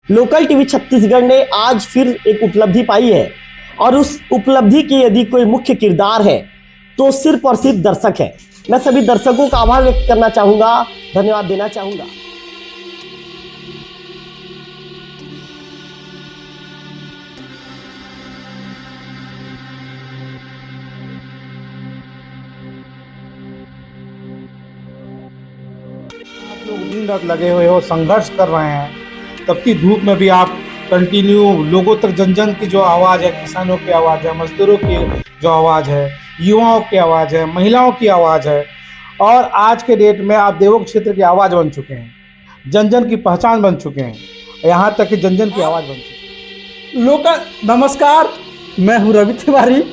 Local TV Chhattisgarh ने आज फिर एक उपलब्धि पाई है और उस उपलब्धि के यदि कोई मुख्य किरदार है तो सिर्फ और सिर्फ दर्शक है। मैं सभी दर्शकों का आभार व्यक्त करना चाहूंगा, धन्यवाद देना चाहूंगा। आप लोग दिन रात लगे हुए हो, संघर्ष कर रहे हैं, तब की धूप में भी आप कंटिन्यू लोगों तक जन जन की जो आवाज़ है, किसानों की आवाज़ है, मजदूरों की जो आवाज़ है, युवाओं की आवाज़ है, महिलाओं की आवाज़ है, और आज के डेट में आप देवों क्षेत्र की आवाज़ बन चुके हैं, जन जन की पहचान बन चुके हैं, यहाँ तक कि जन जन की आवाज़ बन चुके हैं। लोकल नमस्कार, मैं हूँ रवि तिवारी।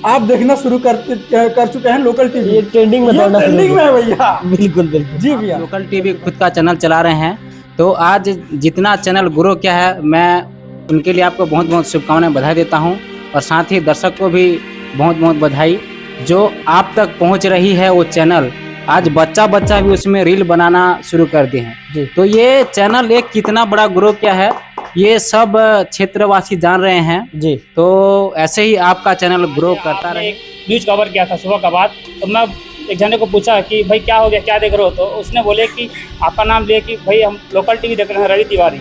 आप देखना शुरू कर चुके हैं लोकल टीवी। ये ट्रेंडिंग में दौड़ना शुरू ट्रेंडिंग में है भैया। बिल्कुल बिल्कुल जी भैया। लोकल टीवी खुद का चैनल चला रहे हैं, तो आज जितना चैनल ग्रो किया है, मैं उनके लिए आपको बहुत बहुत शुभकामनाएं, बधाई देता हूं, और साथ ही दर्शक को भी बहुत बहुत बधाई। जो आप तक पहुंच रही है वो चैनल, आज बच्चा बच्चा भी उसमें रील बनाना शुरू कर दिए हैं। तो ये चैनल एक कितना बड़ा ग्रो किया है ये सब क्षेत्रवासी जान रहे हैं जी। तो ऐसे ही आपका चैनल ग्रो करता रहे। एक न्यूज कवर किया था सुबह का बाद, तो मैं एक जने को पूछा कि भाई क्या हो गया, क्या देख रहे हो, तो उसने बोले कि आपका नाम लिए कि भाई हम लोकल टीवी देख रहे हैं, रवि तिवारी,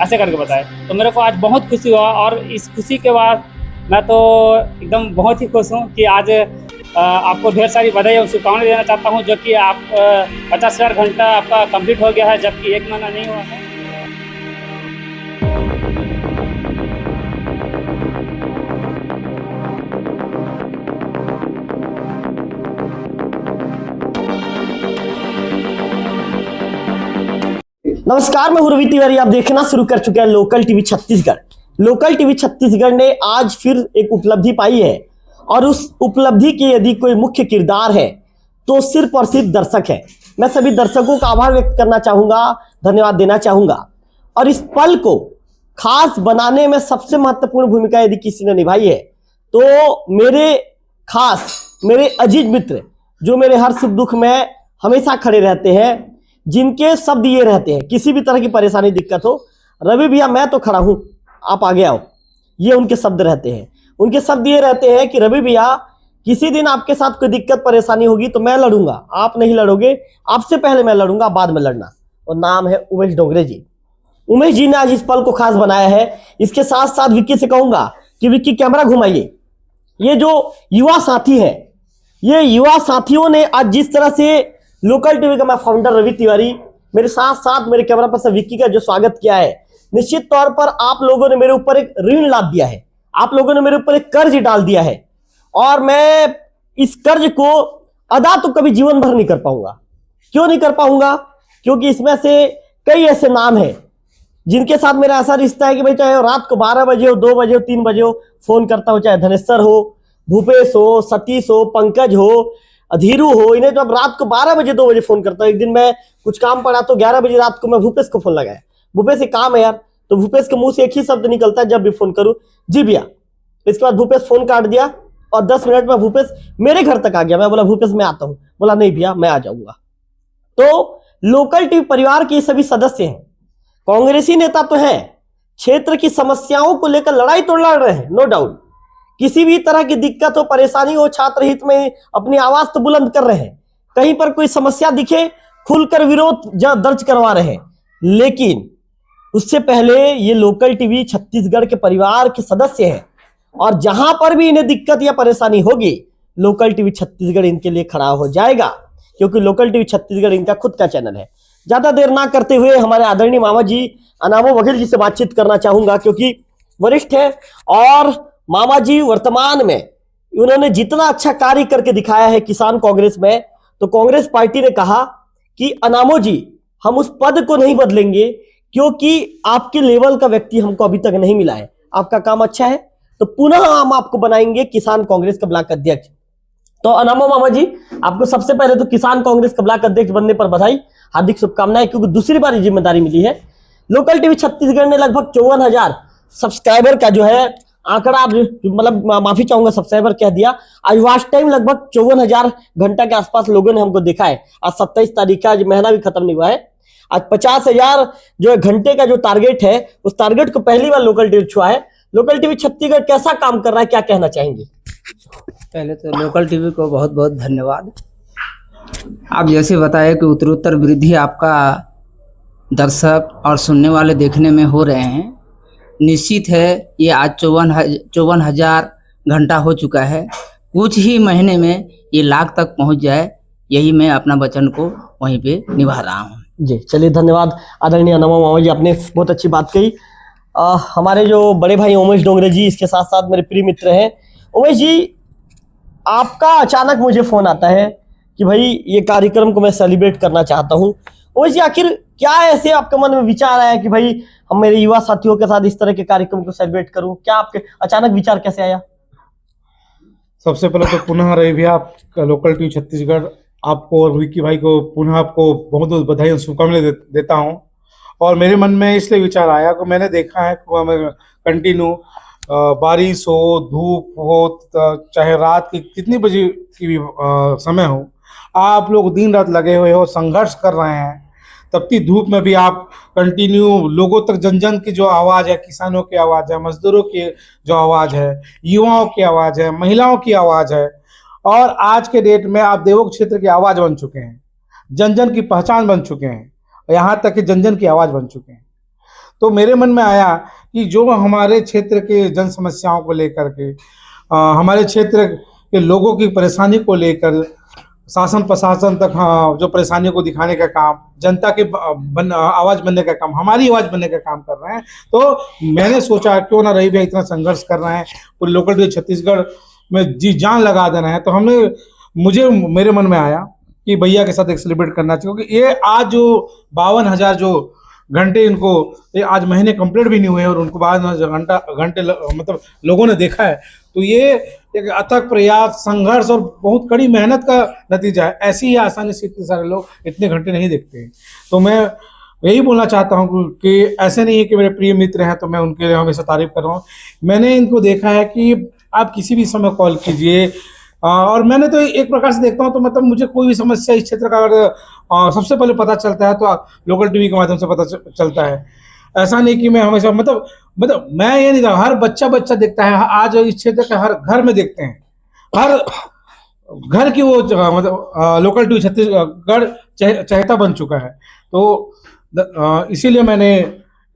ऐसे करके बताए। तो मेरे को आज बहुत खुशी हुआ, और इस खुशी के बाद मैं तो एकदम बहुत ही खुश हूँ कि आज आपको ढेर सारी बधाई और शुभकामनाएं देना चाहता हूँ, जो कि आप 50,000 घंटा आपका कंप्लीट हो गया है, जबकि 1 महीना नहीं हुआ है। नमस्कार, मैं हूं रवि तिवारी। आप देखना शुरू कर चुके हैं local TV Chhattisgarh. Local TV Chhattisgarh ने आज फिर एक उपलब्धि पाई है और उस उपलब्धि के यदि कोई मुख्य किरदार है तो सिर्फ और सिर्फ दर्शक है। मैं सभी दर्शकों का आभार व्यक्त करना चाहूंगा, धन्यवाद देना चाहूंगा। और इस पल को खास बनाने में सबसे महत्वपूर्ण भूमिका यदि किसी ने निभाई है तो मेरे अजीज मित्र, जो मेरे हर सुख दुख में हमेशा खड़े रहते हैं, जिनके शब्द ये रहते हैं किसी भी तरह की परेशानी दिक्कत हो, रवि भैया मैं तो खड़ा हूं, आप आगे आओ, ये उनके शब्द रहते हैं। उनके शब्द ये रहते हैं कि रवि भैया किसी दिन आपके साथ कोई दिक्कत परेशानी होगी तो मैं लड़ूंगा, आप नहीं लड़ोगे, आपसे पहले मैं लड़ूंगा, बाद में लड़ना। और नाम है उमेश डोंगरे जी। उमेश जी ने आज इस पल को खास बनाया है। इसके साथ साथ विक्की से कहूंगा कि विक्की कैमरा घुमाइए। ये जो युवा साथी है, ये युवा साथियों ने आज जिस तरह से लोकल टीवी का मैं फाउंडर रवि तिवारी, मेरे साथ साथ मेरे कैमरा पर्सन विक्की का जो स्वागत किया है, निश्चित तौर पर आप लोगों ने मेरे ऊपर एक ऋण लाद दिया है, आप लोगों ने मेरे ऊपर एक कर्ज डाल दिया है, और मैं इस कर्ज को अदा तो कभी जीवन भर नहीं कर पाऊंगा। क्यों नहीं कर पाऊंगा? क्योंकि इसमें से कई ऐसे नाम हैं जिनके साथ मेरा ऐसा रिश्ता है कि भाई चाहे रात को 12 बजे हो, 2 बजे हो, 3 बजे हो, फोन करता हूं, चाहे धनेश्वर हो, भूपेश हो, सतीश हो, पंकज हो, अधीरू हो, इन्हें जब रात को 12 बजे 2 बजे फोन करता हूं। एक दिन मैं कुछ काम पड़ा तो 11 बजे रात को मैं भूपेश को फोन लगाया, भूपेश एक काम है यार, तो भूपेश के मुंह से एक ही शब्द निकलता है जब भी फोन करूं, जी भैया। इसके बाद भूपेश फोन काट दिया और 10 मिनट में भूपेश मेरे घर तक आ गया। मैं बोला भूपेश मैं आता हूं, बोला नहीं भैया मैं आ जाऊंगा। तो लोकल टीवी परिवार के सभी सदस्य हैं, कांग्रेसी नेता तो हैं, क्षेत्र की समस्याओं को लेकर लड़ाई तो लड़ रहे हैं, नो डाउट। किसी भी तरह की दिक्कत हो, परेशानी हो, छात्र हित में अपनी आवाज तो बुलंद कर रहे हैं, कहीं पर कोई समस्या दिखे खुलकर विरोध दर्ज करवा रहे हैं। लेकिन उससे पहले ये लोकल टीवी छत्तीसगढ़ के परिवार के सदस्य हैं, और जहां पर भी इन्हें दिक्कत या परेशानी होगी, लोकल टीवी छत्तीसगढ़ इनके लिए खड़ा हो जाएगा, क्योंकि लोकल टीवी छत्तीसगढ़ इनका खुद का चैनल है। ज्यादा देर ना करते हुए हमारे आदरणीय मामा जी अनामो बघेल जी से बातचीत करना चाहूंगा, क्योंकि वरिष्ठ है और मामा जी वर्तमान में उन्होंने जितना अच्छा कार्य करके दिखाया है किसान कांग्रेस में, तो कांग्रेस पार्टी ने कहा कि अनामो जी हम उस पद को नहीं बदलेंगे, क्योंकि आपके लेवल का व्यक्ति हमको अभी तक नहीं मिला है, आपका काम अच्छा है, तो पुनः हम आपको बनाएंगे किसान कांग्रेस का ब्लॉक अध्यक्ष। तो अनामो मामा जी, आपको सबसे पहले तो किसान कांग्रेस का ब्लॉक अध्यक्ष बनने पर बधाई, हार्दिक शुभकामनाएं, क्योंकि दूसरी बार ये जिम्मेदारी मिली है। लोकल टीवी छत्तीसगढ़ ने लगभग 54,000 सब्सक्राइबर का जो है आंकड़ा, मतलब माफी चाहूंगा सब्सक्राइबर कह दिया, आज वाच टाइम लगभग 54,000 घंटा के आसपास लोगों ने हमको देखा है। आज 27 तारीख का, आज महीना भी खत्म नहीं हुआ है। आज 50,000 जो है घंटे का जो टारगेट है, उस टारगेट को पहली बार लोकल टीवी छुआ है। लोकल टीवी छत्तीसगढ़ कैसा काम कर रहा है, क्या कहना चाहेंगे? पहले तो लोकल टीवी को बहुत बहुत धन्यवाद। आप जैसे बताए कि उत्तरोत्तर वृद्धि आपका दर्शक और सुनने वाले देखने में हो रहे हैं। निश्चित है ये आज 54,000 घंटा हो चुका है। कुछ ही महीने में ये लाख तक पहुंच जाए, यही मैं अपना वचन को वहीं पे निभा रहा हूँ। जी चलिए, धन्यवाद आदरणीय नमा मामा जी, आपने बहुत अच्छी बात कही। हमारे जो बड़े भाई उमेश डोंगरे जी, इसके साथ साथ मेरे प्रिय मित्र हैं। उमेश जी, आपका अचानक मुझे फोन आता है कि भाई ये कार्यक्रम को मैं सेलिब्रेट करना चाहता हूँ। उमेश जी, आखिर क्या ऐसे आपके मन में विचार आया कि भाई हम मेरे युवा साथियों के साथ इस तरह के कार्यक्रम को सेलिब्रेट करूं? क्या आपके अचानक विचार कैसे आया? सबसे पहले तो पुनः रवि भैया, आपका लोकल टीवी छत्तीसगढ़, आपको और विक्की भाई को पुनः आपको बहुत बहुत बधाई और शुभकामनाएं देता हूं। और मेरे मन में इसलिए विचार आया कि मैंने देखा है कंटिन्यू बारिश हो, धूप हो, चाहे रात की कितनी बजे की भी समय हो, आप लोग दिन रात लगे हुए हो, संघर्ष कर रहे हैं। तपती धूप में भी आप कंटिन्यू लोगों तक, जन जन की जो आवाज़ है, किसानों की आवाज़ है, मजदूरों की जो आवाज़ है, युवाओं की आवाज़ है, महिलाओं की आवाज़ है, और आज के डेट में आप देवोग क्षेत्र की आवाज़ बन चुके हैं, जन जन की पहचान बन चुके हैं, यहाँ तक कि जन जन की आवाज़ बन चुके हैं। तो मेरे मन में आया कि जो हमारे क्षेत्र के जन समस्याओं को लेकर के, हमारे क्षेत्र के लोगों की परेशानी को लेकर शासन प्रशासन तक जो परेशानियों को दिखाने का काम, जनता के आवाज़ बनने का काम, हमारी आवाज़ बनने का काम कर रहे हैं। तो मैंने सोचा क्यों ना रवि भैया इतना संघर्ष कर रहे हैं, पूरे लोकल टीवी छत्तीसगढ़ में जी जान लगा देना है। तो मेरे मन में आया कि भैया के साथ एक सेलिब्रेट करना चाहिए, क्योंकि ये आज जो 52,000 जो घंटे, इनको ये आज महीने कंप्लीट भी नहीं हुए और उनको 52,000 घंटे मतलब लोगों ने देखा है। तो ये एक अथक प्रयास, संघर्ष और बहुत कड़ी मेहनत का नतीजा है। ऐसी ही आसानी से इतने सारे लोग इतने घंटे नहीं देखते हैं। तो मैं यही बोलना चाहता हूँ कि ऐसे नहीं है कि मेरे प्रिय मित्र हैं तो मैं उनके लिए हमेशा तारीफ कर रहा हूँ। मैंने इनको देखा है कि आप किसी भी समय कॉल कीजिए, और मैंने तो एक प्रकार से देखता हूँ, तो मतलब मुझे कोई भी समस्या इस क्षेत्र का अगर सबसे पहले पता चलता है तो लोकल टीवी के माध्यम से पता चलता है। ऐसा नहीं कि मैं हमेशा मतलब मैं ये नहीं, हर बच्चा देखता है। आज इस क्षेत्र के हर घर में देखते हैं, हर घर की वो मतलब लोकल टीवी छत्तीसगढ़ चहेता बन चुका है। तो इसीलिए मैंने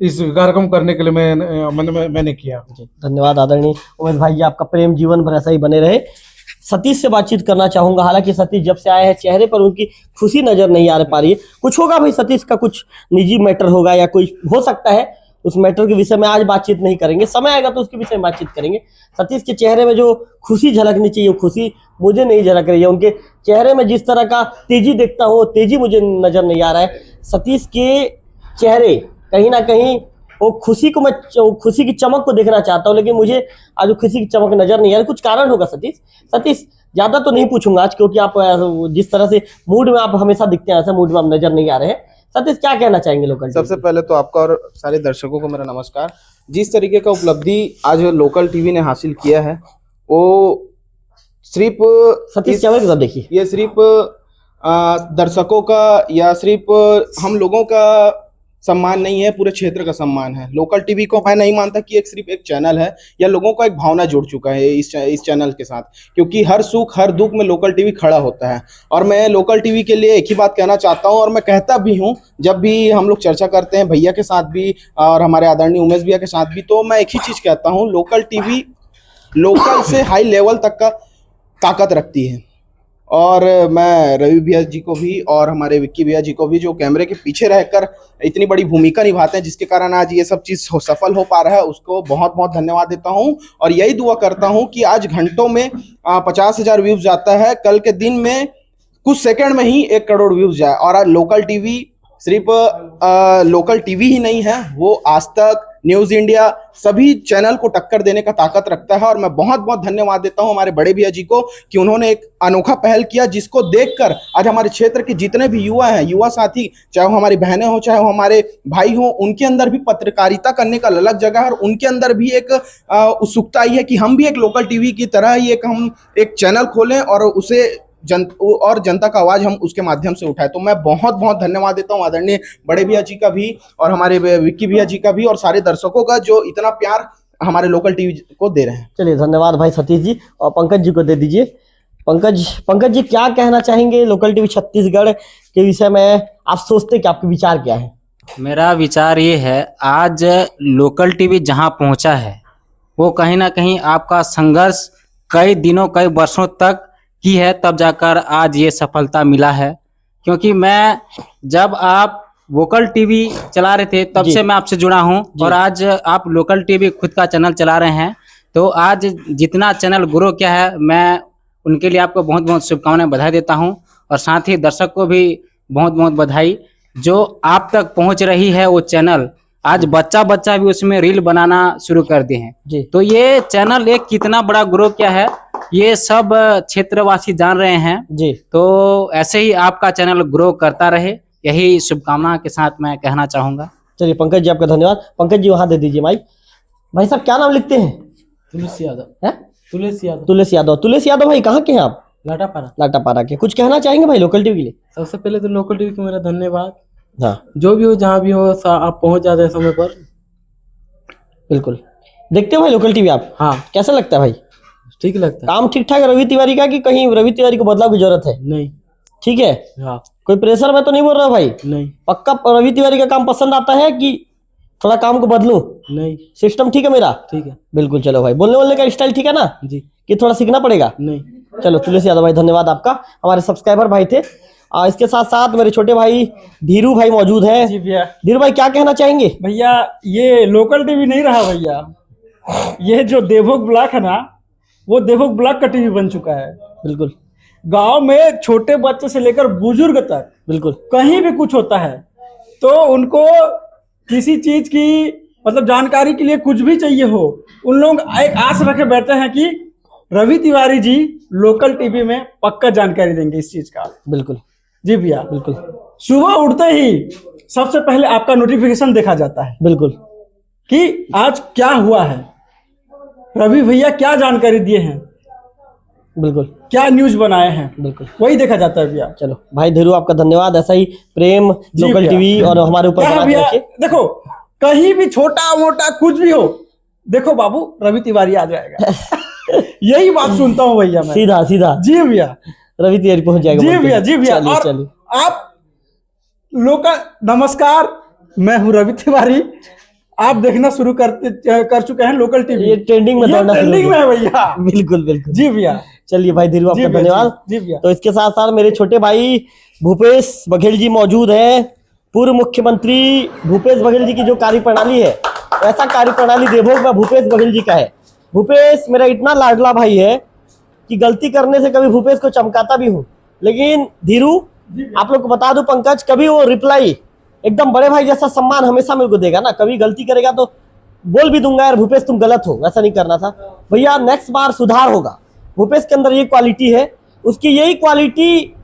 इस कार्यक्रम करने के लिए मैंने किया। धन्यवाद आदरणीय उमेश भाई जी, आपका प्रेम जीवन भर ऐसा ही बने रहे। सतीश से बातचीत करना चाहूंगा। हालांकि सतीश जब से आए हैं चेहरे पर उनकी खुशी नजर नहीं आ पा रही है। कुछ होगा भाई, सतीश का कुछ निजी मैटर होगा या कोई हो सकता है, उस मैटर के विषय में आज बातचीत नहीं करेंगे, समय आएगा तो उसके विषय में बातचीत करेंगे। सतीश के चेहरे में जो खुशी झलकनी चाहिए वो खुशी मुझे नहीं झलक रही है। उनके चेहरे में जिस तरह का तेजी देखता हूँ, तेजी मुझे नजर नहीं आ रहा है। सतीश के चेहरे कहीं ना कहीं वो खुशी की चमक को देखना चाहता हूँ, लेकिन मुझे आज वो खुशी की चमक नजर नहीं आ रही। कुछ कारण होगा सतीश ज्यादा तो नहीं पूछूंगा आज, क्योंकि आप जिस तरह से मूड में आप हमेशा दिखते हैं, ऐसे मूड में आप नजर नहीं आ रहे हैं। सतीश, क्या कहना चाहेंगे लोकल? सबसे पहले तो आपका और सारे दर्शकों को मेरा नमस्कार। जिस तरीके का उपलब्धि आज लोकल टीवी ने हासिल किया है, वो सिर्फ सतीश क्या देखिए, ये सिर्फ दर्शकों का या सिर्फ हम लोगों का सम्मान नहीं है, पूरे क्षेत्र का सम्मान है। लोकल टीवी को मैं नहीं मानता कि सिर्फ एक चैनल है, या लोगों का एक भावना जुड़ चुका है इस चैनल के साथ, क्योंकि हर सुख हर दुख में लोकल टीवी खड़ा होता है। और मैं लोकल टीवी के लिए एक ही बात कहना चाहता हूं, और मैं कहता भी हूं जब भी हम लोग चर्चा करते हैं भैया के साथ भी और हमारे आदरणीय उमेश भैया के साथ भी, तो मैं एक ही चीज़ कहता हूँ, लोकल टीवी लोकल से हाई लेवल तक का ताकत रखती है। और मैं रवि भैया जी को भी और हमारे विक्की भैया जी को भी, जो कैमरे के पीछे रहकर इतनी बड़ी भूमिका निभाते हैं, जिसके कारण आज ये सब चीज़ सफल हो पा रहा है, उसको बहुत बहुत धन्यवाद देता हूं। और यही दुआ करता हूं कि आज घंटों में 50,000 व्यूज़ जाता है, कल के दिन में कुछ सेकंड में ही 1 करोड़ व्यूज़ जाए। और आज लोकल टीवी सिर्फ लोकल टीवी ही नहीं है, वो आज तक न्यूज़ इंडिया सभी चैनल को टक्कर देने का ताकत रखता है। और मैं बहुत बहुत धन्यवाद देता हूं हमारे बड़े भैया जी को कि उन्होंने एक अनोखा पहल किया, जिसको देखकर आज हमारे क्षेत्र के जितने भी युवा हैं, युवा साथी, चाहे वो हमारी बहनें हो चाहे वो हमारे भाई हो, उनके अंदर भी पत्रकारिता करने का ललक जगह है, और उनके अंदर भी एक उत्सुकता आई है कि हम भी एक लोकल टीवी की तरह ही हम एक चैनल खोलें और उसे और जनता का आवाज हम उसके माध्यम से उठाए। तो मैं बहुत बहुत धन्यवाद देता हूँ आदरणीय बड़े भैया जी का भी और हमारे विक्की भैया जी का भी और सारे दर्शकों का जो इतना प्यार हमारे लोकल टीवी को दे रहे हैं। चलिए धन्यवाद भाई सतीश जी, और पंकज जी को दे दीजिए। पंकज जी क्या कहना चाहेंगे लोकल टीवी छत्तीसगढ़ के विषय में? आप सोचते कि आपके विचार क्या है? मेरा विचार ये है, आज लोकल टीवी जहां पहुंचा है वो कहीं ना कहीं आपका संघर्ष कई दिनों कई वर्षों तक की है, तब जाकर आज ये सफलता मिला है। क्योंकि मैं जब आप वोकल टीवी चला रहे थे तब जी। से मैं आपसे जुड़ा हूं, और आज आप लोकल टीवी खुद का चैनल चला रहे हैं, तो आज जितना चैनल ग्रो किया है, मैं उनके लिए आपको बहुत बहुत शुभकामनाएं बधाई देता हूं, और साथ ही दर्शक को भी बहुत बहुत बधाई। जो आप तक पहुंच रही है वो चैनल, आज बच्चा भी उसमें रील बनाना शुरू कर दिए हैं जी। तो ये चैनल एक कितना बड़ा ग्रो किया है ये सब क्षेत्रवासी जान रहे हैं जी। तो ऐसे ही आपका चैनल ग्रो करता रहे, यही शुभकामना के साथ मैं कहना चाहूंगा। चलिए पंकज जी आपका धन्यवाद। पंकज जी वहां दे दीजिए माइक। भाई साहब क्या नाम लिखते हैं? तुलसी यादव। हैं? तुलसी यादव, तुलेश यादव। तुलेश यादव भाई कहाँ के हैं आप? लाटापारा। लाटापारा के। कुछ कहना चाहेंगे भाई लोकल टीवी के लिए? सबसे पहले तो लोकल टीवी को मेरा धन्यवाद। हाँ जो भी हो जहाँ भी हो आप पहुँच जाते हैं समय पर। बिल्कुल। देखते हो भाई लोकल टीवी आप? हाँ, कैसा लगता है भाई? ठीक लगता काम ठीक ठाक है रवि तिवारी का, कि कहीं रवि तिवारी को बदलाव की जरूरत है? है। नहीं। ठीक है, हाँ। कोई प्रेशर में तो नहीं बोल रहा भाई? नहीं। पक्का रवि तिवारी का काम पसंद आता है कि थोड़ा काम को बदलूं? नहीं। सिस्टम ठीक है मेरा? ठीक है। बिल्कुल। चलो भाई, बोलने का स्टाइल ठीक है ना, जी। कि थोड़ा सीखना पड़ेगा? नहीं। चलो तुलसी यादव भाई धन्यवाद आपका, हमारे सब्सक्राइबर भाई थे। इसके साथ साथ मेरे छोटे भाई धीरू भाई मौजूद हैं। जी भैया। धीरू भाई क्या कहना चाहेंगे? भैया ये लोकल टीवी नहीं रहा भैया, ये जो देवभोग ब्लॉक है ना, वो देवभोग ब्लॉक का टीवी बन चुका है। बिल्कुल गांव में छोटे बच्चे से लेकर बुजुर्ग तक बिल्कुल। कहीं भी कुछ होता है तो उनको किसी चीज की मतलब जानकारी के लिए कुछ भी चाहिए हो, उन लोग एक आस रखे बैठे हैं कि रवि तिवारी जी लोकल टीवी में पक्का जानकारी देंगे इस चीज का। बिल्कुल जी भैया। बिल्कुल सुबह उठते ही सबसे पहले आपका नोटिफिकेशन देखा जाता है बिल्कुल कि आज क्या हुआ है, रवि भैया क्या जानकारी दिए हैं, बिल्कुल क्या न्यूज बनाए हैं, बिल्कुल। वही देखा जाता है भैया। चलो भाई धीरू आपका धन्यवाद, ऐसा ही प्रेम जी लोकल भैया। टीवी और हमारे ऊपर क्या है बना के भैया, रखिए। देखो कहीं भी छोटा मोटा कुछ भी हो, देखो बाबू रवि तिवारी आ जाएगा। यही बात सुनता हूँ भैया मैं। सीधा सीधा जी भैया। रवि तिवारी पहुंच जाएगा। जी बोलते भैया। हैं। जी भैया। चलिए और चलिए। आप लोकल नमस्कार, मैं हूँ रवि तिवारी। आप देखना शुरू कर चुके हैं लोकल टीवी। ये ट्रेंडिंग में दौड़ना शुरू ट्रेंडिंग हो में गया। है भैया। बिल्कुल बिल्कुल। जी भैया। चलिए भाई धीरू जी आपका भैया, धन्यवाद। जी भैया। तो इसके साथ साथ मेरे छोटे भाई भूपेश बघेल जी मौजूद हैं। पूर्व मुख्यमंत्री भूपेश बघेल जी की जो कार्यप्रणाली है, ऐसा कार्यप्रणाली देवभोग में भूपेश बघेल जी का है। भूपेश मेरा इतना लाडला भाई है कि गलती करने से कभी भूपेश को चमकाता भी हूँ, लेकिन धीरू आप लोग को बता दूं, पंकज कभी वो रिप्लाई एकदम बड़े भाई जैसा सम्मान हमेशा मेरे को देगा ना। कभी गलती करेगा तो बोल भी दूंगा यार भूपेश तुम गलत हो, ऐसा नहीं करना था भैया, नेक्स्ट बार सुधार होगा। भूपेश के अंदर ये क्वालिटी है, उसकी यही क्वालिटी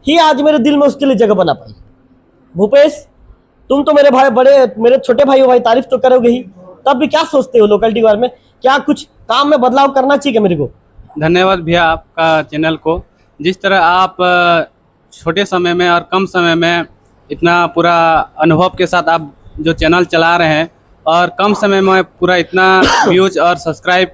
ही आज मेरे दिल में उसके लिए जगह बना पाई। भूपेश तुम तो मेरे भाई मेरे छोटे भाई हो भाई, तारीफ तो करोगे ही, तब भी क्या सोचते हो लोकल टीवी बारे में? क्या कुछ काम में बदलाव करना चाहिए मेरे को? धन्यवाद भैया आपका चैनल को, जिस तरह आप छोटे समय में और कम समय में इतना पूरा अनुभव के साथ आप जो चैनल चला रहे हैं और कम समय में पूरा इतना व्यूज और सब्सक्राइब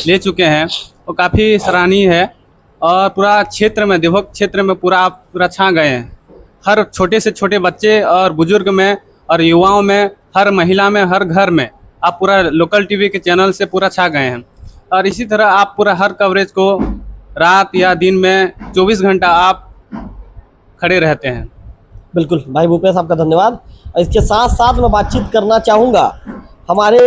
ले चुके हैं, वो काफ़ी सराहनीय है। और पूरा क्षेत्र में देवभोग क्षेत्र में पूरा आप पूरा छा गए हैं। हर छोटे से छोटे बच्चे और बुजुर्ग में और युवाओं में, हर महिला में, हर घर में आप पूरा लोकल टीवी के चैनल से पूरा छा गए हैं। और इसी तरह आप पूरा हर कवरेज को रात या दिन में 24 घंटा आप खड़े रहते हैं। बिल्कुल भाई भूपेश आपका धन्यवाद। इसके साथ साथ मैं बातचीत करना चाहूँगा हमारे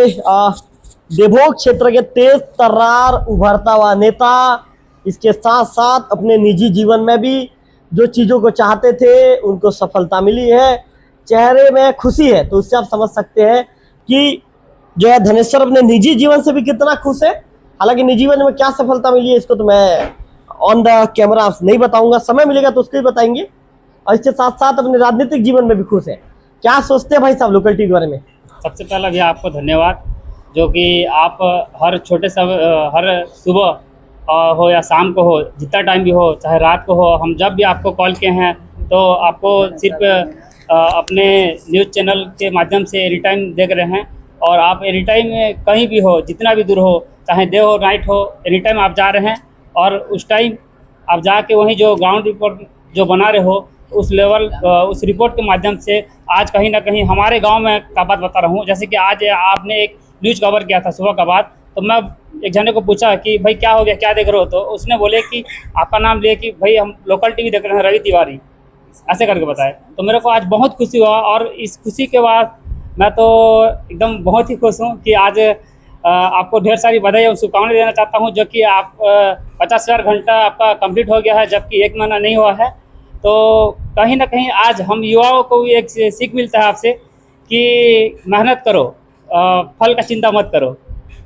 देवभोग क्षेत्र के तेज तर्रार उभरता हुआ नेता, इसके साथ साथ अपने निजी जीवन में भी जो चीज़ों को चाहते थे उनको सफलता मिली है, चेहरे में खुशी है, तो उससे आप समझ सकते हैं कि जो है धनेश्वर अपने निजी जीवन से भी कितना खुश है। हालांकि निजी जीवन में क्या सफलता मिली है इसको तो मैं ऑन द कैमरा नहीं बताऊंगा, समय मिलेगा तो उसको ही बताएंगे। और इसके साथ साथ अपने राजनीतिक जीवन में भी खुश है। क्या सोचते हैं भाई साहब लोकल टीवी के बारे में? सबसे पहला भी आपको धन्यवाद, जो कि आप हर सुबह हो या शाम को हो, जितना टाइम भी हो, चाहे रात को हो, हम जब भी आपको कॉल किए हैं तो आपको सिर्फ अपने न्यूज़ चैनल के माध्यम से एनी टाइम देख रहे हैं। और आप एनी टाइम कहीं भी हो, जितना भी दूर हो, चाहे डे हो नाइट हो, एनी टाइम आप जा रहे हैं और उस टाइम आप जाके वहीं जो ग्राउंड रिपोर्ट जो बना रहे हो उस लेवल उस रिपोर्ट के माध्यम से आज कहीं ना कहीं हमारे गांव में का बात बता रहा हूं। जैसे कि आज आपने एक न्यूज़ कवर किया था सुबह का बात, तो मैं एक जने को पूछा कि भाई क्या हो गया, क्या देख रहे हो, तो उसने बोले कि आपका नाम लिए कि भाई हम लोकल टीवी देख रहे हैं, रवि तिवारी, ऐसे करके बताया। तो मेरे को आज बहुत खुशी हुआ और इस खुशी के बाद मैं तो एकदम बहुत ही खुश हूँ कि आज आपको ढेर सारी बधाई और शुभकामनाएं देना चाहता हूँ, जो कि आप 50,000 घंटा आपका कंप्लीट हो गया है, जबकि 1 महीना नहीं हुआ है। तो कहीं ना कहीं आज हम युवाओं को भी एक सीख मिलता है आपसे कि मेहनत करो, फल का चिंता मत करो,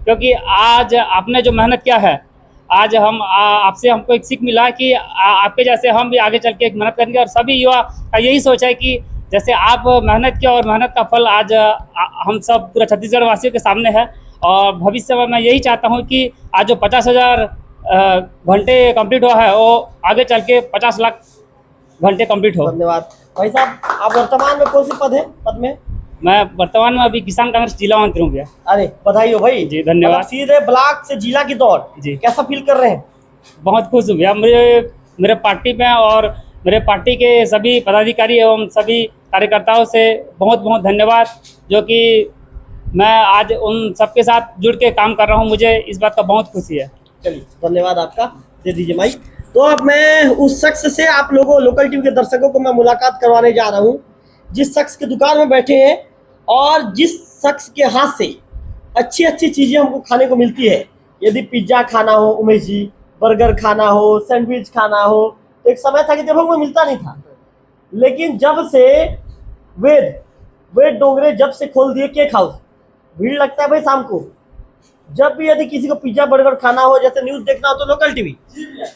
क्योंकि आज आपने जो मेहनत किया है, आज हम आपसे हमको एक सीख मिला कि आपके जैसे हम भी आगे चल के एक मेहनत करेंगे। और सभी युवा का यही सोच है कि जैसे आप मेहनत किया और मेहनत का फल आज हम सब पूरा छत्तीसगढ़ वासियों के सामने है। और भविष्य में मैं यही चाहता हूँ कि आज जो 50,000 घंटे कंप्लीट हुआ है वो आगे चल के 50 लाख घंटे कंप्लीट हो। धन्यवाद भाई साहब। आप वर्तमान में कौन से पद में? मैं वर्तमान में अभी किसान कांग्रेस जिला मंत्री हूँ भैया। अरे बधाई हो भाई जी, धन्यवाद। मतलब सीधे ब्लॉक से जिला की दौड़ जी, कैसा फील कर रहे हैं? बहुत खुश हूँ भैया। मेरे पार्टी में और मेरे पार्टी के सभी पदाधिकारी एवं सभी कार्यकर्ताओं से बहुत बहुत धन्यवाद, जो कि मैं आज उन सबके साथ जुड़ के काम कर रहा हूँ। मुझे इस बात का बहुत खुशी है। चलिए धन्यवाद आपका, दे दीजिए माइक। तो अब मैं उस शख्स से आप लोगों लोकल टीवी के दर्शकों को मैं मुलाकात करवाने जा रहा हूँ, जिस शख्स के दुकान में बैठे हैं और जिस शख्स के हाथ से अच्छी अच्छी चीज़ें हमको खाने को मिलती है। यदि पिज्ज़ा खाना हो उमेश जी, बर्गर खाना हो, सैंडविच खाना हो, तो एक समय था कि जब हमको मिलता नहीं था, लेकिन जब से वेद डोंगरे जब से खोल दिए केक हाउस, भीड़ लगता है भाई शाम को। जब भी यदि किसी को पिज्जा बर्गर खाना हो, जैसे न्यूज़ देखना हो तो लोकल टीवी,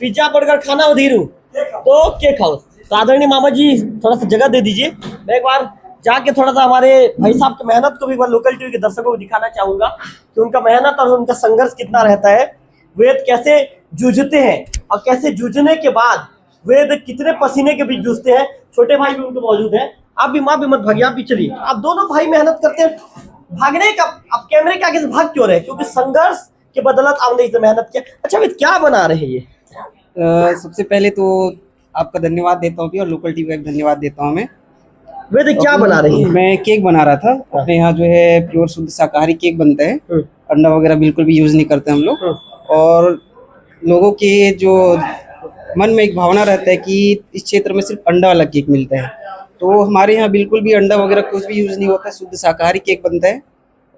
पिज्जा बर्गर खाना हो धीरू तो केक हाउस। तो आदरणीय मामा जी थोड़ा सा जगह दे दीजिए, मैं एक बार जाके थोड़ा सा हमारे भाई साहब की मेहनत को भी एक बार लोकल टीवी के दर्शकों को दिखाना चाहूँगा कि उनका मेहनत और उनका संघर्ष कितना रहता है। वेद कैसे जूझते हैं और कैसे जूझने के बाद वेद कितने पसीने के बीच जूझते हैं। छोटे भाई भी उनके मौजूद हैं, आप भी माँ भी मत भागिए, आप भी चलिए। आप दोनों भाई मेहनत करते हैं, भागने का आप कैमरे के आगे से भाग क्यों रहे? क्योंकि संघर्ष के बदौलत आपने इसे मेहनत किया। अच्छा वेद क्या बना रहे हैं ये? सबसे पहले तो आपका धन्यवाद देता हूँ और लोकल टीवी का एक धन्यवाद देता हूँ मैं। वेद क्या बना रही है? मैं केक बना रहा था अपने यहाँ, जो है प्योर शुद्ध शाकाहारी केक बनता है, अंडा वगैरह बिल्कुल भी यूज नहीं करते हम लोग। और लोगों के जो मन में एक भावना रहता है कि इस क्षेत्र में सिर्फ अंडा वाला केक मिलता है, तो हमारे यहाँ बिल्कुल भी अंडा वगैरह कुछ भी यूज नहीं होता है, शुद्ध शाकाहारी केक बनता है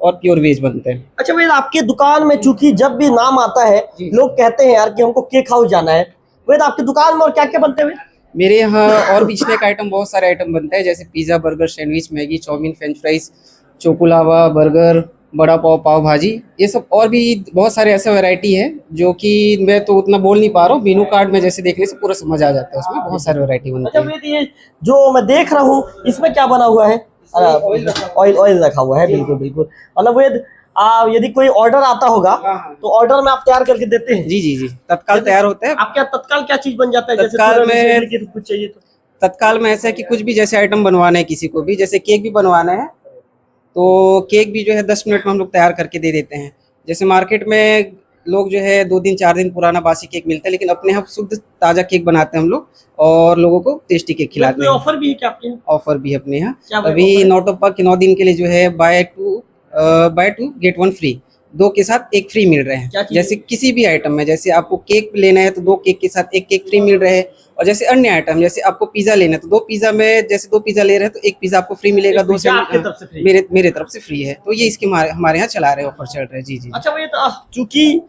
और प्योर वेज बनता है। अच्छा वेद आपके दुकान में चूंकि जब भी नाम आता है लोग कहते हैं यार कि हमको केक हाउस जाना है, वेद आपकी दुकान में और क्या क्या बनते हैं? मेरे यहाँ और भी स्नैक आइटम बहुत सारे आइटम बनते हैं, जैसे pizza, burger, sandwich, Maggi, chow mein, french fries, choco lava, burger, bada pav, पाव भाजी, ये सब और भी बहुत सारे ऐसे वैरायटी है जो कि मैं तो उतना बोल नहीं पा रहा हूँ। मेनू कार्ड में जैसे देखने से पूरा समझ आ जाता है, उसमें बहुत सारे वैरायटी बनते हैं। अच्छा ये जो मैं देख रहा हूँ इसमें क्या बना हुआ है? ऑयल रखा हुआ है, बिल्कुल बिल्कुल। मतलब वेद यदि कोई ऑर्डर आता होगा तो ऑर्डर में आप तैयार करके देते हैं? जी जी जी, तत्काल तैयार होता है। आपके तत्काल क्या चीज बन जाता है? तत्काल में कुछ चाहिए तो तत्काल में ऐसा है कि कुछ भी जैसे आइटम बनवाना है किसी को भी, जैसे केक भी बनवाना है तो केक भी जो है 10 मिनट में हम लोग तैयार करके दे देते हैं। जैसे मार्केट में लोग जो है 2 दिन 4 दिन पुराना बासी केक मिलता है, लेकिन अपने यहाँ शुद्ध ताज़ा केक बनाते हैं हम लोग और लोगों को टेस्टी केक खिलाते हैं। ऑफर भी है क्या आपके यहाँ? ऑफर भी है अपने यहाँ। अभी नौटोपा के 9 दिन के लिए जो है बाय टू गेट 1 फ्री, 2 के साथ 1 फ्री मिल रहे हैं। जैसे किसी भी आइटम में, जैसे आपको केक लेना है तो 2 केक के साथ 1 केक फ्री मिल रहे हैं। और जैसे अन्य आइटम, जैसे आपको पिज्जा लेना है तो 2 पिज्जा में, जैसे 2 पिज्जा ले रहे हैं तो 1 पिज्जा आपको फ्री मिलेगा, 2 से मेरे तरफ से फ्री है। तो ये इसके हमारे यहाँ चला रहे हैं, ऑफर चल रहा है। जी जी। अच्छा वेद चूंकि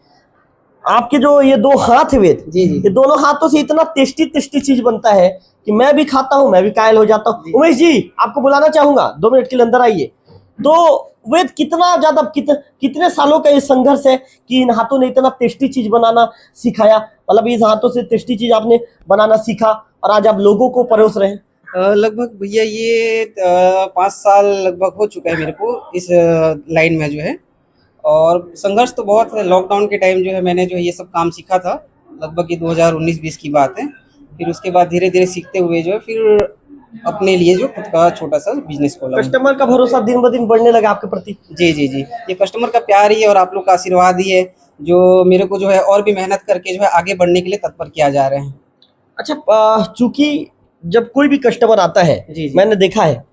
आपके जो ये 2 हाथ है वेद, जी जी, ये दोनों हाथों से इतना टेस्टी टेस्टी चीज बनता है कि मैं भी खाता हूँ, मैं भी कायल हो जाता हूँ। उमेश जी आपको बुलाना चाहूंगा, 2 मिनट के लिए अंदर आइए। तो वेद कितना ज्यादा कितने सालों का ये संघर्ष है कि इन हाथों ने इतना टेस्टी चीज बनाना सिखाया? मतलब इस हाथों से टेस्टी चीज आपने बनाना सीखा और आज आप लोगों को परोस रहे हैं। लगभग भैया ये 5 साल लगभग हो चुका है मेरे को इस लाइन में जो है। और संघर्ष तो बहुत है। लॉकडाउन के टाइम जो है मैंने जो है ये सब काम सीखा था, लगभग ये 2019-20 की बात है। फिर उसके बाद धीरे धीरे सीखते हुए जो है फिर अपने लिए जो खुद का छोटा सा बिजनेस खोला। कस्टमर का भरोसा दिन ब दिन बढ़ने लगा आपके प्रति? जी जी जी, ये कस्टमर का प्यार ही है और आप लोग का आशीर्वाद ही है जो मेरे को जो है और भी मेहनत करके जो है आगे बढ़ने के लिए तत्पर किया जा रहे हैं। अच्छा, चूंकि जब कोई भी कस्टमर आता है, जी, जी। मैंने देखा है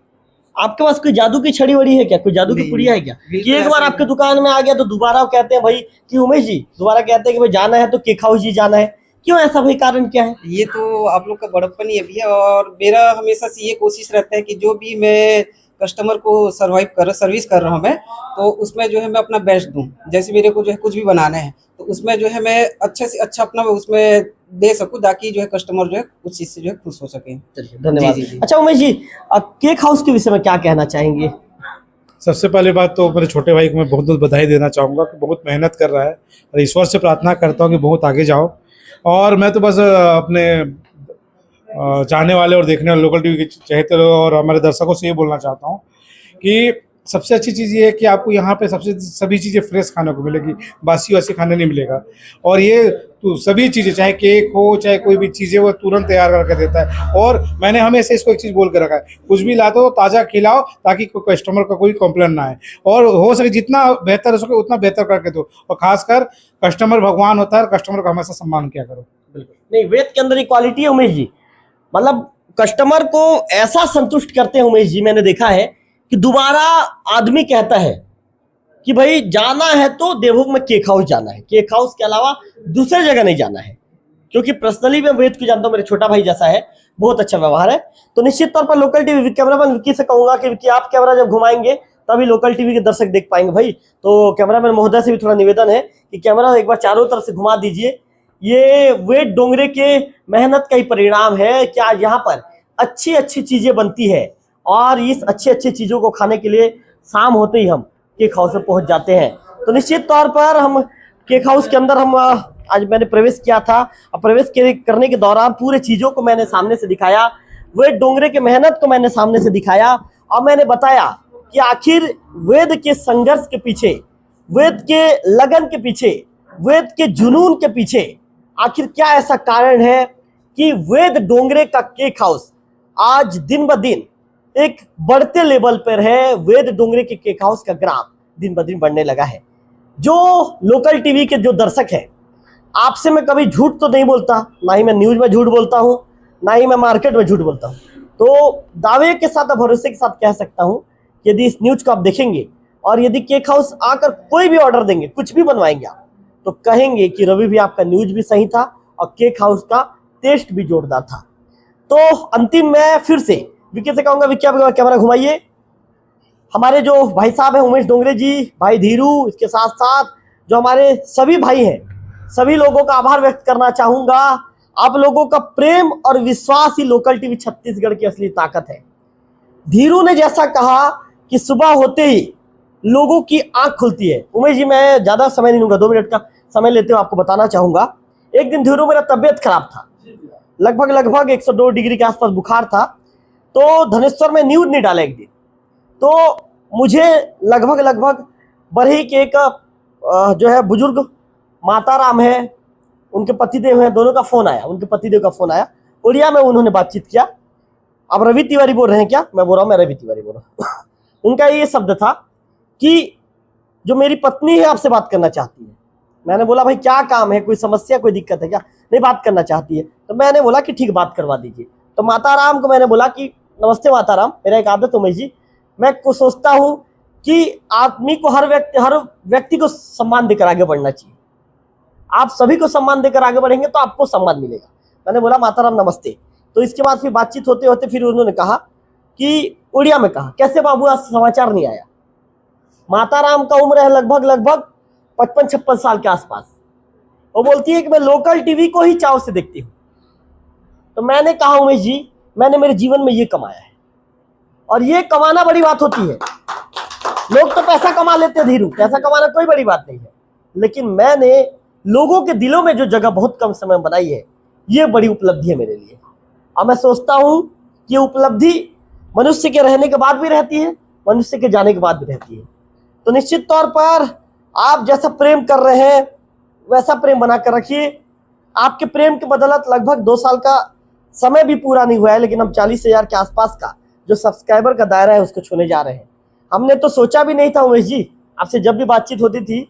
आपके पास कोई जादू की छड़ी वड़ी है क्या, कोई जादू की नहीं, पुड़िया है क्या बिल्कुल कि एक बार ऐसा आपके दुकान में आ गया तो दोबारा कहते हैं भाई कि उमेश जी, दोबारा कहते हैं कि भाई जाना है तो केक हाउस जी जाना है? क्यों ऐसा भाई, कारण क्या है? ये तो आप लोग का बड़प्पन ही है भैया। और मेरा हमेशा से ये कोशिश रहता है कि जो भी मैं कस्टमर को सर्विस कर रहा हूँ मैं, तो उसमें जो है मैं अपना बेस्ट दूं। जैसे मेरे को जो है कुछ भी बनाना है तो उसमें जो है मैं अच्छे से अच्छा अपना उसमें दे सकूं ताकि जो है कस्टमर जो है उस चीज़ से जो है खुश हो सके। धन्यवाद। जी, जी, जी। अच्छा उमेश जी, केक हाउस के विषय में क्या कहना चाहेंगे? सबसे पहले बात तो मेरे छोटे भाई को मैं बहुत बहुत बधाई देना चाहूँगा कि बहुत मेहनत कर रहा है और ईश्वर से प्रार्थना करता हूँ कि बहुत आगे जाओ। और मैं तो बस अपने चाहने वाले और देखने वाले लोकल टीवी के चाहते लोग और हमारे दर्शकों से ये बोलना चाहता हूँ कि सबसे अच्छी चीज़ ये है कि आपको यहाँ पे सभी चीज़ें फ्रेश खाने को मिलेगी, बासी वासी खाने नहीं मिलेगा। और ये तो सभी चीज़ें, चाहे केक हो चाहे कोई भी चीज़ें, वो तुरंत तैयार करके देता है। और मैंने हमेशा इसको एक चीज़ बोल के रखा है, कुछ भी ला दो ताज़ा खिलाओ ताकि कोई कस्टमर का कोई कंप्लेंट ना आए, और हो सके जितना बेहतर हो सके उतना बेहतर करके दो। और खासकर कस्टमर भगवान होता है, कस्टमर का हमेशा सम्मान किया करो। नहीं, वेद के अंदर इक्वालिटी है उमेश जी, मतलब कस्टमर को ऐसा संतुष्ट करते हैं उमेश जी। मैंने देखा है कि दोबारा आदमी कहता है कि भाई जाना है तो देवभोग में केक हाउस जाना है, केक हाउस के अलावा दूसरे जगह नहीं जाना है। क्योंकि पर्सनली मैं वेद को जानता हूँ, मेरे छोटा भाई जैसा है, बहुत अच्छा व्यवहार है। तो निश्चित तौर पर लोकल टीवी कैमरामैन विक्की से कहूंगा कि विक्की आप कैमरा जब घुमाएंगे तभी लोकल टीवी के दर्शक देख पाएंगे भाई। तो कैमरामैन महोदय से भी थोड़ा निवेदन है कि कैमरा एक बार चारों तरफ से घुमा दीजिए। ये वेद डोंगरे के मेहनत का ही परिणाम है कि आज यहाँ पर अच्छी अच्छी चीजें बनती है, और इस अच्छी अच्छी चीजों को खाने के लिए शाम होते ही हम केक हाउस में पहुंच जाते हैं। तो निश्चित तौर पर हम केक हाउस के अंदर हम आज मैंने प्रवेश किया था, और प्रवेश करने के दौरान पूरे चीजों को मैंने सामने से दिखाया, वेद डोंगरे के मेहनत को मैंने सामने से दिखाया, और मैंने बताया कि आखिर वेद के संघर्ष के पीछे, वेद के लगन के पीछे, वेद के जुनून के पीछे आखिर क्या ऐसा कारण है कि वेद डोंगरे का केक हाउस आज दिन ब दिन एक बढ़ते लेवल पर है। वेद डोंगरे के केक हाउस का ग्राफ दिन ब दिन बढ़ने लगा है। जो लोकल टीवी के जो दर्शक हैं, आपसे मैं कभी झूठ तो नहीं बोलता, ना ही मैं न्यूज में झूठ बोलता हूँ, ना ही मैं मार्केट में झूठ बोलता हूँ। तो दावे के साथ, भरोसे के साथ कह सकता हूँ, यदि इस न्यूज को आप देखेंगे और यदि केक हाउस आकर कोई भी ऑर्डर देंगे, कुछ भी बनवाएंगे आप, तो कहेंगे कि रवि भी आपका न्यूज भी सही था और केक हाउस का टेस्ट भी जोरदार था। तो अंतिम मैं फिर से विक्की से कहूंगा, विक्की आप कैमरा घुमाइए। हमारे जो भाई साहब हैं उमेश डोंगरे जी, भाई धीरू, इसके साथ साथ जो हमारे सभी भाई हैं, सभी लोगों का आभार व्यक्त करना चाहूंगा। आप लोगों का प्रेम और विश्वास ही लोकल टीवी छत्तीसगढ़ की असली ताकत है। धीरू ने जैसा कहा कि सुबह होते ही लोगों की आंख खुलती है। उमेश जी, मैं ज्यादा समय नहीं लूंगा, 2 मिनट का समय लेते हुए आपको बताना चाहूंगा। एक दिन धीरू मेरा तबियत खराब था, लगभग 102 डिग्री के आसपास बुखार था। तो धनेश्वर में न्यूज नहीं डाला एक दिन, तो मुझे लगभग बरही के एक जो है बुजुर्ग माताराम है, उनके पतिदेव हैं, दोनों का फोन आया, उनके पतिदेव का फोन आया, उड़िया में उन्होंने बातचीत किया। अब रवि तिवारी बोल रहे हैं क्या? मैं बोल रहा हूँ, मैं रवि तिवारी बोल रहा हूँ। उनका ये शब्द था कि जो मेरी पत्नी है आपसे बात करना चाहती है। मैंने बोला भाई क्या काम है, कोई समस्या, कोई दिक्कत है क्या? नहीं, बात करना चाहती है। तो मैंने बोला कि ठीक, बात करवा दीजिए। तो माताराम को मैंने बोला कि नमस्ते माताराम, मेरा एक आदत उमेश जी, मैं को सोचता हूँ कि आदमी को हर व्यक्ति को सम्मान देकर आगे बढ़ना चाहिए। आप सभी को सम्मान देकर आगे बढ़ेंगे तो आपको सम्मान मिलेगा। मैंने बोला माताराम नमस्ते। तो इसके बाद फिर बातचीत होते होते फिर उन्होंने कहा कि उड़िया में कहा, कैसे बाबू आज समाचार नहीं आया? माताराम का उम्र है लगभग 55-56 साल के आसपास। वो बोलती है कि मैं लोकल टीवी को ही चाव से देखती हूँ। तो मैंने कहा उमेश जी, मैंने मेरे जीवन में ये कमाया है, और ये कमाना बड़ी बात होती है। लोग तो पैसा कमा लेते हैं धीरू, पैसा कमाना कोई बड़ी बात नहीं है, लेकिन मैंने लोगों के दिलों में जो जगह बहुत कम समय में बनाई है, ये बड़ी उपलब्धि है मेरे लिए। और मैं सोचता हूँ कि उपलब्धि मनुष्य के रहने के बाद भी रहती है, मनुष्य के जाने के बाद भी रहती है। तो निश्चित तौर पर आप जैसा प्रेम कर रहे हैं वैसा प्रेम बना कर रखिए। आपके प्रेम के बदौलत लगभग 2 साल का समय भी पूरा नहीं हुआ है, लेकिन हम 40,000 के आसपास का जो सब्सक्राइबर का दायरा है उसको छूने जा रहे हैं। हमने तो सोचा भी नहीं था उमेश जी, आपसे जब भी बातचीत होती थी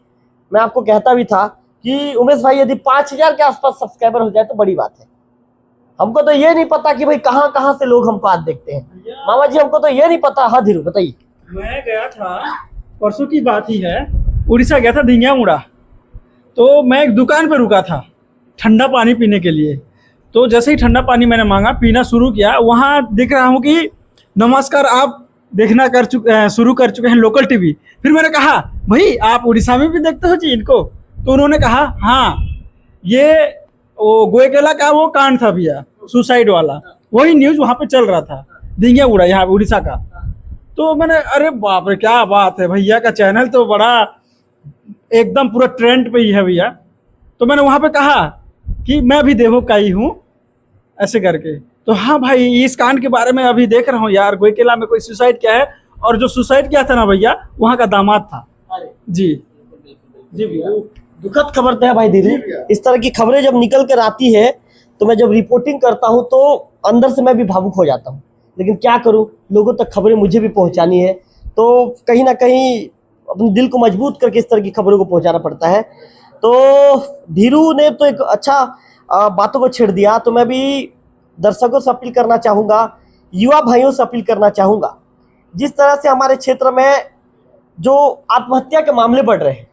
मैं आपको कहता भी था कि उमेश भाई यदि 5,000 के आसपास सब्सक्राइबर हो जाए तो बड़ी बात है। हमको तो ये नहीं पता कि भाई कहाँ कहाँ से लोग हमको आज देखते हैं। मामा जी हमको तो ये नहीं पता। हाँ धीरू बताइए। मैं गया था, परसों की बात ही है, उड़ीसा गया था धिंगियामुड़ा। तो मैं एक दुकान पर रुका था ठंडा पानी पीने के लिए। तो जैसे ही ठंडा पानी मैंने मांगा, पीना शुरू किया, वहाँ दिख रहा हूँ कि नमस्कार आप देखना शुरू कर चुके हैं लोकल टीवी। फिर मैंने कहा भाई आप उड़ीसा में भी देखते हो जी इनको? तो उन्होंने कहा हाँ, ये वो गोयकेला का वो कांड था भैया, सुसाइड वाला, वही न्यूज़ वहाँ पे चल रहा था धिंगियामुड़ा, यहाँ उड़ीसा का। तो मैंने अरे बाप रे क्या बात है, भैया का चैनल तो बड़ा एकदम पूरा ट्रेंड पे ही है भैया। तो मैंने वहाँ पे कहा कि मैं भी देवो का ही हूँ ऐसे करके। तो हाँ भाई इस कांड के बारे में अभी देख रहा हूँ यार, गोयकेला में कोई सुसाइड किया है, और जो सुसाइड किया था ना भैया वहाँ का दामाद था। जी जी भैया, दुखद खबर तो है भाई दीदी। इस तरह की खबरें जब निकल कर आती है तो मैं जब रिपोर्टिंग करता हूँ तो अंदर से मैं भी भावुक हो जाता हूँ, लेकिन क्या करूँ, लोगों तक खबरें मुझे भी पहुँचानी है, तो कहीं ना कहीं अपने दिल को मजबूत करके इस तरह की खबरों को पहुँचाना पड़ता है। तो धीरू ने तो एक अच्छा बातों को छेड़ दिया। तो मैं भी दर्शकों से अपील करना चाहूँगा, युवा भाइयों से अपील करना चाहूँगा, जिस तरह से हमारे क्षेत्र में जो आत्महत्या के मामले बढ़ रहे हैं,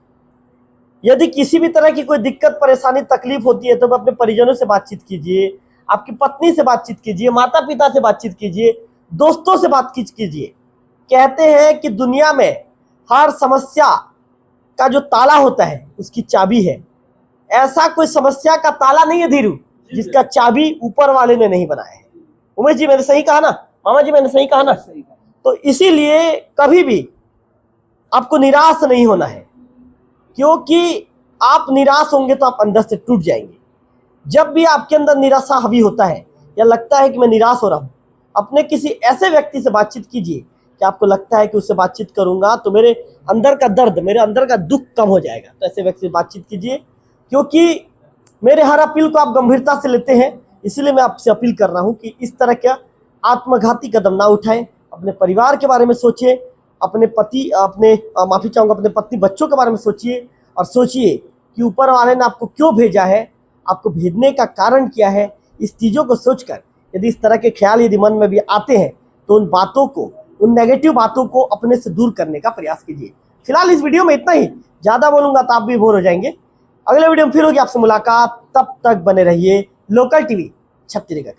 यदि किसी भी तरह की कोई दिक्कत परेशानी तकलीफ होती है तो अपने परिजनों से बातचीत कीजिए, आपकी पत्नी से बातचीत कीजिए, माता पिता से बातचीत कीजिए, दोस्तों से बातचीत कीजिए। कहते हैं कि दुनिया में हर समस्या का जो ताला होता है उसकी चाबी है। ऐसा कोई समस्या का ताला नहीं है धीरू जिसका चाबी ऊपर वाले ने नहीं बनाया है। उमेश जी मैंने सही कहा ना? मामा जी मैंने सही कहा ना? तो इसीलिए कभी भी आपको निराश नहीं होना है, क्योंकि आप निराश होंगे तो आप अंदर से टूट जाएंगे। जब भी आपके अंदर निराशा हावी होता है या लगता है कि मैं निराश हो रहा हूँ, अपने किसी ऐसे व्यक्ति से बातचीत कीजिए कि आपको लगता है कि उससे बातचीत करूंगा तो मेरे अंदर का दर्द, मेरे अंदर का दुख कम हो जाएगा। तो ऐसे व्यक्ति से बातचीत कीजिए, क्योंकि मेरे हर अपील को आप गंभीरता से लेते हैं, इसलिए मैं आपसे अपील कर रहा हूँ कि इस तरह का आत्मघाती कदम ना उठाएं। अपने परिवार के बारे में सोचिए, अपने पत्नी बच्चों के बारे में सोचिए, और सोचिए कि ऊपर वाले ने आपको क्यों भेजा है, आपको भेजने का कारण क्या है। इस चीज़ों को सोचकर यदि इस तरह के ख्याल यदि मन में भी आते हैं तो उन बातों को, उन नेगेटिव बातों को अपने से दूर करने का प्रयास कीजिए। फिलहाल इस वीडियो में इतना ही, ज़्यादा बोलूँगा तो आप भी बोर हो जाएंगे। अगले वीडियो में फिर होगी आपसे मुलाकात, तब तक बने रहिए लोकल टीवी छत्तीसगढ़।